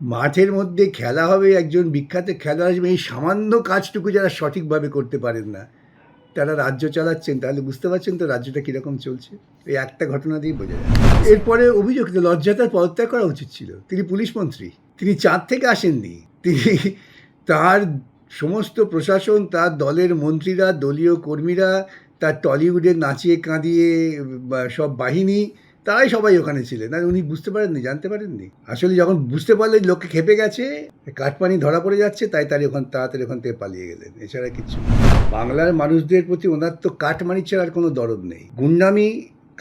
মাঠের মধ্যে খেলা হবে, একজন বিখ্যাত খেলোয়াড় আসবে, এই সামান্য কাজটুকু যারা সঠিকভাবে করতে পারেন না, তারা রাজ্য চালাচ্ছেন, তাহলে বুঝতে পারছেন তো রাজ্যটা কীরকম চলছে। এই একটা ঘটনা দিয়েই বোঝা যায়। এরপরে অভিযোগ তো লজ্জা তার পদত্যাগ করা উচিত ছিল। তিনি পুলিশ মন্ত্রী, তিনি চাঁদ থেকে আসেননি। তিনি তার সমস্ত প্রশাসন, তার দলের মন্ত্রীরা, দলীয় কর্মীরা, তার টলিউডের নাচিয়ে কাঁদিয়ে সব বাহিনী, তারাই সবাই ওখানে ছিলেন। আর উনি বুঝতে পারেননি, জানতে পারেননি। আসলে যখন বুঝতে পারলেন লোককে খেপে গেছে, কাঠপানি ধরা পড়ে যাচ্ছে, তাই তাড়াতাড়ি ওখান থেকে পালিয়ে গেলেন, এছাড়া কিছু। বাংলার মানুষদের প্রতি ওনার তো কাঠমানি ছাড়া আর কোনো দরদ নেই। গুন্ডামি,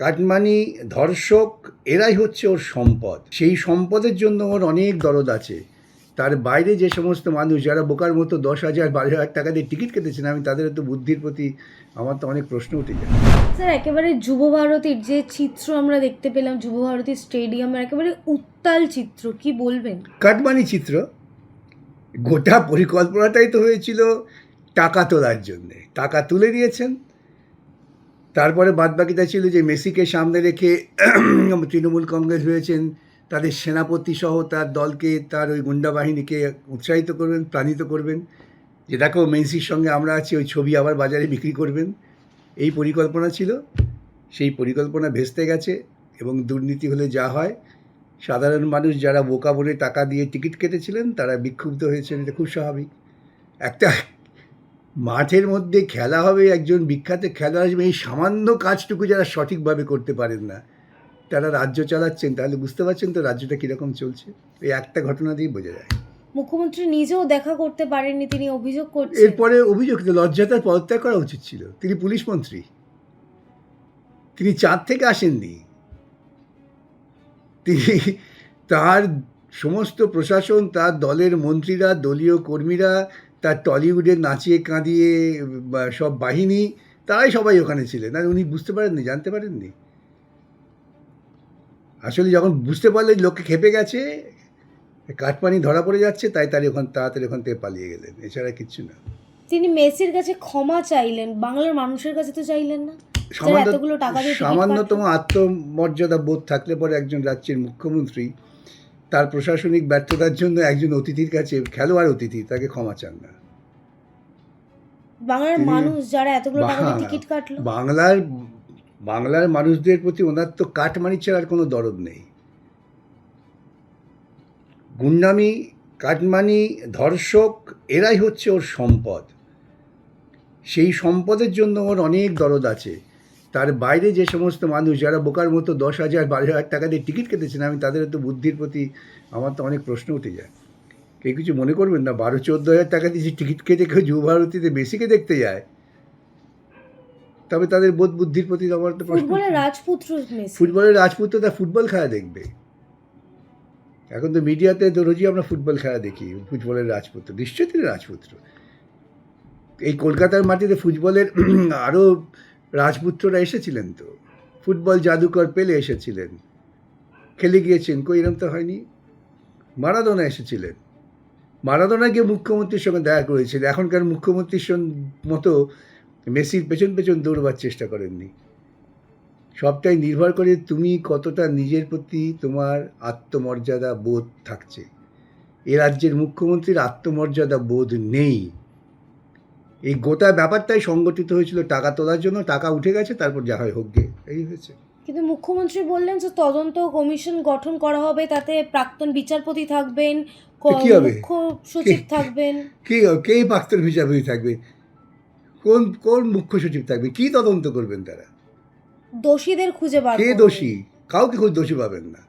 কাটমানি, ধর্ষক, এরাই হচ্ছে ওর সম্পদ। সেই সম্পদের জন্য ওর অনেক দরদ আছে। তার বাইরে যে সমস্ত মানুষ যারা বোকার মতো 10,000 12,000 টাকা দিয়ে টিকিট কেটেছেন, আমি তাদের তো বুদ্ধির প্রতি আমার তো অনেক প্রশ্ন উঠে যায়। স্যার, একেবারে যুবভারতীর যে চিত্র আমরা দেখতে পেলাম, যুবভারতী স্টেডিয়ামের একেবারে উত্তাল চিত্র, কি বলবেন? কাটমানি চিত্র। গোটা পরিকল্পনাটাই তো হয়েছিল টাকা তোলার জন্যে। টাকা তুলে দিয়েছেন, তারপরে বাদবাকিটা ছিল যে মেসিকে সামনে রেখে তৃণমূল কংগ্রেস হয়েছেন, তাদের সেনাপতি সহ তার দলকে, তার ওই গুন্ডা বাহিনীকে উৎসাহিত করবেন, প্রাণিত করবেন, যে দেখো মেসির সঙ্গে আমরা আছি, ওই ছবি আবার বাজারে বিক্রি করবেন। এই পরিকল্পনা ছিল। সেই পরিকল্পনা ভেস্তে গেছে, এবং দুর্নীতি হলে যা হয়, সাধারণ মানুষ যারা বোকা বলে টাকা দিয়ে টিকিট কেটেছিলেন তারা বিক্ষুব্ধ হয়েছেন। এটা খুব স্বাভাবিক। একটা মাঠের মধ্যে খেলা হবে, একজন বিখ্যাত খেলোয়াড় আসবে, এই সামান্য কাজটুকু যারা সঠিকভাবে করতে পারেন না, তারা রাজ্য চালাচ্ছেন, তাহলে বুঝতে পারছেন তো রাজ্যটা কীরকম চলছে। এই একটা ঘটনা দিয়েই বোঝা যায়। মুখ্যমন্ত্রী নিজেও দেখা করতে পারেননি, তিনি অভিযোগ করছেন। এরপরে অভিযোগ তো লজ্জা তার পদত্যাগ করা উচিত ছিল। তিনি পুলিশ মন্ত্রী, তিনি চাঁদ থেকে আসেননি। তিনি তার সমস্ত প্রশাসন, তার দলের মন্ত্রীরা, দলীয় কর্মীরা, তার টলিউডের নাচিয়ে কাঁদিয়ে সব বাহিনী, তারাই সবাই ওখানে ছিলেন। আর উনি বুঝতে পারেননি, জানতে পারেননি। আসলে যখন বুঝতে পারলেন লোককে খেপে গেছে, কাঠপানি ধরা পড়ে যাচ্ছে, তাই তাড়াতাড়ি ওখান থেকে পালিয়ে গেলেন, এছাড়া কিচ্ছু না। তিনি মেসির কাছে ক্ষমা চাইলেন, বাংলার মানুষের কাছে তো চাইলেন না। এতগুলো টাকা দিয়ে সামান্যতম আত্মমর্যাদা বোধ থাকলে পরে একজন রাজ্যের মুখ্যমন্ত্রী তার প্রশাসনিক ব্যর্থতার জন্য একজন অতিথির কাছে, খেলোয়াড় অতিথি, তাকে ক্ষমা চান না। বাংলার মানুষ যারা এতগুলো টাকা দিয়ে টিকিট কাটলো, বাংলার মানুষদের প্রতি ওনার তো কাটমানি ছাড়া আর কোনো দরদ নেই। গুন্ডামি, কাটমানি, ধর্ষক, এরাই হচ্ছে ওর সম্পদ। সেই সম্পদের জন্য ওর অনেক দরদ আছে। তার বাইরে যে সমস্ত মানুষ যারা বোকার মতো 10,000 12,000 টাকা দিয়ে টিকিট কেটেছেন, আমি তাদের তো বুদ্ধির প্রতি আমার তো অনেক প্রশ্ন উঠে যায়। কেউ কিছু মনে করবেন না, 12-14,000 টাকা দিয়ে টিকিট কেটে কেউ যুবভারতীতে মেসিকে দেখতে যায়, তবে তাদের বোধ বুদ্ধির প্রতি আমার তো প্রশ্ন। ফুটবলের রাজপুত্র মেসি, ফুটবলের রাজপুত্র, তার ফুটবল খেলা দেখবে। এখন তো মিডিয়াতে তো রোজই আমরা ফুটবল খেলা দেখি। ফুটবলের রাজপুত্র, নিশ্চয়ই তিনি রাজপুত্র। এই কলকাতার মাটিতে ফুটবলের আরও রাজপুত্ররা এসেছিলেন তো। ফুটবল জাদুকর পেলে এসেছিলেন, খেলে গিয়েছেন, কই এরম তো হয়নি। মারাদোনা এসেছিলেন, মারাদোনা গিয়ে মুখ্যমন্ত্রীর সঙ্গে দেখা করেছিলেন। এখনকার মুখ্যমন্ত্রীর মতো মেসির পেছন পেছন দৌড়বার চেষ্টা করেননি। সবটাই নির্ভর করে তুমি কতটা নিজের প্রতি তোমার আত্মমর্যাদা বোধ থাকছে। এ রাজ্যের মুখ্যমন্ত্রীর আত্মমর্যাদা বোধ নেই। এই গোটা ব্যাপারটাই সংগঠিত হয়েছিল টাকা তোলার জন্য। টাকা উঠে গেছে, তারপর যা হয় হোক গে, এই হয়েছে। কিন্তু মুখ্যমন্ত্রী বললেন যে তদন্ত কমিশন গঠন করা হবে, তাতে প্রাক্তন বিচারপতি থাকবেন, কি হবে? মুখ্য সচিব থাকবেন। কে প্রাক্তন বিচারপতি থাকবে? কোন মুখ্য সচিব থাকবে? কি তদন্ত করবেন তারা? দোষীদের খুঁজে বার কে করবেন। দোষী? কাউকে দোষী পাবেন না।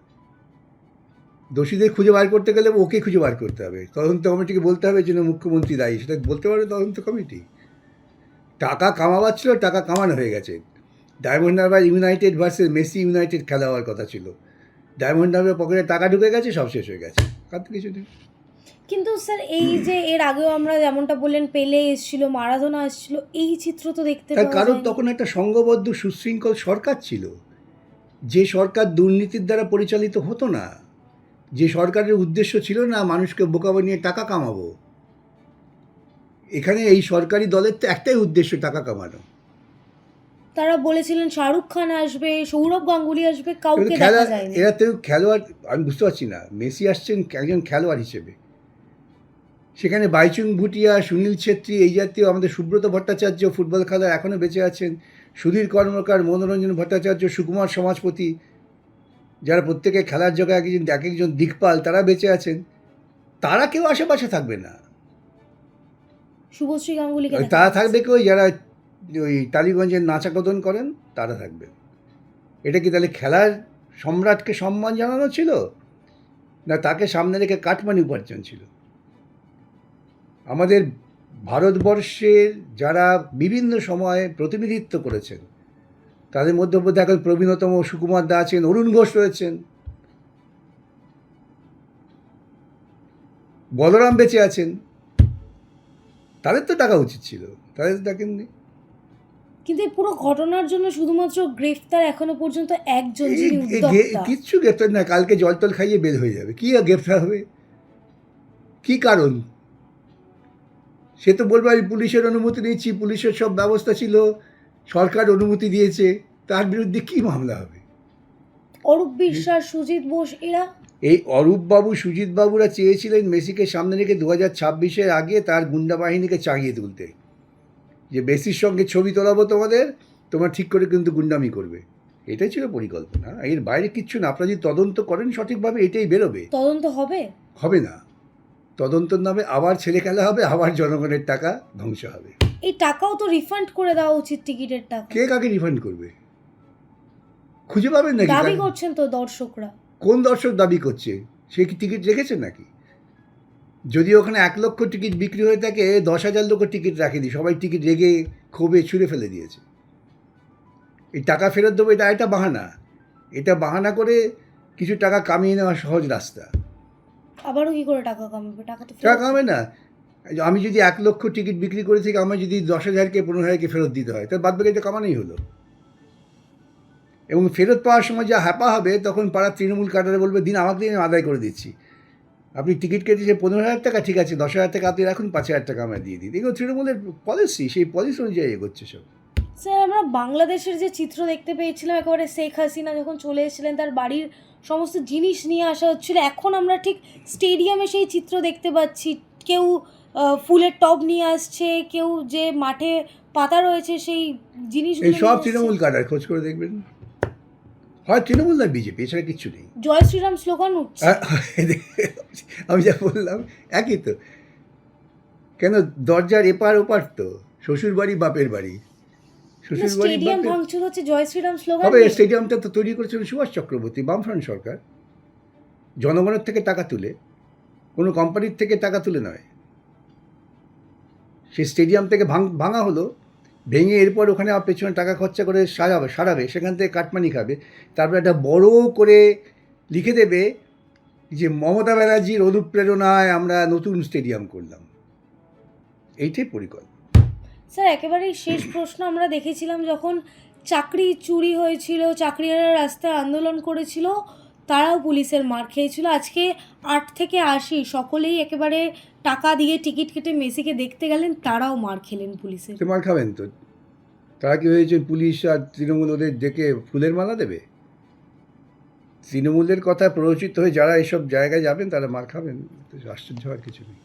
দোষীদের খুঁজে বার করতে গেলে ওকে খুঁজে বার করতে হবে। তদন্ত কমিটিকে বলতে হবে যেন মুখ্যমন্ত্রী দায়ী, সেটা বলতে পারবে তদন্ত কমিটি। টাকা কামাবার ছিল, টাকা কামানো হয়ে গেছে। Diamond Harbour United versus Messi United খেলা হওয়ার কথা ছিল। ডায়মন্ড হারবার পকেটে টাকা ঢুকে গেছে, সব শেষ হয়ে গেছে, কার তো কিছু নেই। কিন্তু স্যার, এই যে এর আগেও আমরা যেমনটা বললেন, পেলে এসেছিল, মারাদোনা এসেছিল, এই চিত্র তো দেখতে তার পাওয়া কারণ যায়নি। তখন একটা সংঘবদ্ধ সুশৃঙ্খল সরকার ছিল, যে সরকার দুর্নীতির দ্বারা পরিচালিত হতো না, যে সরকারের উদ্দেশ্য ছিল না মানুষকে বোকা বানিয়ে টাকা কামাবো। এখানে এই সরকারি দলের তো একটাই উদ্দেশ্য, টাকা কামানো। তারা বলেছিলেন শাহরুখ খান আসবে, সৌরভ গাঙ্গুলি আসবে, কাউকে খেলা দেখা যায়নি। এরা তো খেলোয়াড়, আমি বুঝতে পারছি না, মেসি আসছেন একজন খেলোয়াড় হিসেবে, সেখানে বাইচুং ভুটিয়া, সুনীল ছেত্রী, এই জাতীয়, আমাদের সুব্রত ভট্টাচার্য ফুটবল খেলার এখনও বেঁচে আছেন, সুধীর কর্মকার, মনোরঞ্জন ভট্টাচার্য, সুকুমার সমাজপতি, যারা প্রত্যেকে খেলার জগৎ এক একজন দিকপাল, তারা বেঁচে আছেন, তারা কেউ আশেপাশে থাকবে না। শুভশ্রী গাঙ্গুলিকে দেখা তারা যাচ্ছে। থাকবে কেউ যারা ওই টালিগঞ্জের নাচাকদন করেন, তারা থাকবে। এটা কি তাহলে খেলার সম্রাটকে সম্মান জানানো ছিল, না তাকে সামনে রেখে কাটমানি উপার্জন ছিল? আমাদের ভারতবর্ষের যারা বিভিন্ন সময়ে প্রতিনিধিত্ব করেছেন, তাদের মধ্যে এখন প্রবীণতম সুকুমার দা আছেন, অরুণ ঘোষ রয়েছেন, বলরাম বেঁচে আছেন, তাদের তো টাকা উচিত ছিল, তাদের তো ডাকেননি। কিন্তু এই পুরো ঘটনার জন্য শুধুমাত্র গ্রেফতার এখনো পর্যন্ত একজন, যিনি উদ্যোক্তা। কিচ্ছু গ্রেফতার না, কালকে জলতল খাইয়ে বের হয়ে যাবে। কি আর গ্রেফতার হবে? কি কারণ? সে তো বলবে আমি পুলিশের অনুমতি নিচ্ছি, পুলিশের সব ব্যবস্থা ছিল, সরকার অনুমতি দিয়েছে, তার বিরুদ্ধে কি মামলা হবে? অরূপ বিশ্বাস, সুজিত বোস, এরা এই অরূপবাবু, সুজিতবাবুরা চেয়েছিলেন মেসিকে সামনে রেখে 2026-এর আগে তার গুন্ডা বাহিনীকে চাগিয়ে তুলতে, যে মেসির সঙ্গে ছবি তোলাবো তোমাদের, তোমরা ঠিক করে কিন্তু গুন্ডামি করবে। এটাই ছিল পরিকল্পনা, এর বাইরে কিচ্ছু না। আপনারা যদি তদন্ত করেন সঠিকভাবে, এটাই বেরোবে। তদন্ত হবে? হবে না, তদন্তর নামে আবার ছেলে খেলা হবে, আবার জনগণের টাকা ধ্বংস হবে। এই টাকাও তো রিফান্ড করে দেওয়া উচিত, টিকিটের টাকা। কে কাকে রিফান্ড করবে? খুঁজে পাবেন নাকি? দাবি করছেন তো দর্শকরা। কোন দর্শক দাবি করছে? সে কি টিকিট রেখেছে নাকি? যদি ওখানে 1 লক্ষ টিকিট বিক্রি হয়ে থাকে, 10,000 লোক টিকিট রাখেনি, সবাই টিকিট রেগে ক্ষোভে ছুঁড়ে ফেলে দিয়েছে। এই টাকা ফেরত দেবো, এটা বাহানা। এটা বাহানা করে কিছু টাকা কামিয়ে নেওয়া সহজ রাস্তা। আবারও কি করে টাকা কামাবে? টাকা তো টাকা কামাবে না। আমি যদি 1 লক্ষ টিকিট বিক্রি করে থেকে আমার যদি 10,000কে 15,000কে ফেরত দিতে হয়, তাহলে বাদ বাকি এটা কামানোই হলো। এবং ফেরত পাওয়ার সময় যা হ্যাপা হবে, তখন পাড়ার তৃণমূল কাটারে বলবে, দিন আমাকে দিন, আদায় করে দিচ্ছি। আপনি টিকিট কেটেছে 15,000 টাকা, ঠিক আছে, 10,000 টাকা আপনি রাখুন, 5,000 টাকা আমায় দিয়ে দিন। এগুলো তৃণমূলের পলিসি, সেই পলিসি অনুযায়ী এগোচ্ছে সব। স্যার, আমরা বাংলাদেশের যে চিত্র দেখতে পেয়েছিলাম, একেবারে শেখ হাসিনা যখন চলে এসেছিলেন, তার বাড়ির সমস্ত জিনিস নিয়ে আসা হচ্ছিল, এখন আমরা ঠিক স্টেডিয়ামে সেই চিত্র দেখতে পাচ্ছি। কেউ ফুলের টব নিয়ে আসছে, কেউ যে মাঠে পাতা রয়েছে সেই জিনিসগুলো এই সব নিয়ে আসছে। তৃণমূল কাটার, খোঁজ করে দেখবেন, হয় তৃণমূল না বিজেপি, এছাড়া কিচ্ছু নেই। জয় শ্রীরাম স্লোগান উঠছে। আমি যা বললাম একই তো। কেন, দরজার এপার ওপার তো, শ্বশুর বাড়ি বাপের বাড়ি, শ্বশুর বাড়ি স্টেডিয়াম বাপের। ভাঙচুর হচ্ছে জয় শ্রীরাম স্লোগান হবে, নিয়ে। স্টেডিয়ামটা তো তৈরি করেছিল সুভাষ চক্রবর্তী, বামফ্রন্ট সরকার, জনগণের থেকে টাকা তুলে, কোনো কোম্পানির থেকে টাকা তুলে নয়। সেই স্টেডিয়াম থেকে ভাঙা হলো, ভেঙে এরপর ওখানে পেছনে টাকা খরচা করে সারাবে, সেখান থেকে কাটমানি খাবে, তারপর একটা বড় করে লিখে দেবে যে মমতা ব্যানার্জির অনুপ্রেরণায় আমরা নতুন স্টেডিয়াম করলাম। এইটাই পরিকল্পনা। স্যার, একেবারেই শেষ প্রশ্ন, আমরা দেখেছিলাম যখন চাকরি চুরি হয়েছিল, চাকরিহারা রাস্তায় আন্দোলন করেছিল, তারাও পুলিশের মার খেয়েছিল। আজকে 8 থেকে 80 সকলেই একেবারে টাকা দিয়ে টিকিট কেটে মেসিকে দেখতে গেলেন, তারাও মার খেলেন পুলিশের। তো মার খাবেন তো। তারা কি হয়েছে, পুলিশ আর তৃণমূল ওদের ডেকে ফুলের মালা দেবে? তৃণমূলের কথা প্ররোচিত হয়ে যারা এসব জায়গায় যাবেন, তারা মার খাবেন। তো আশ্চর্য হওয়ার কিছু নেই।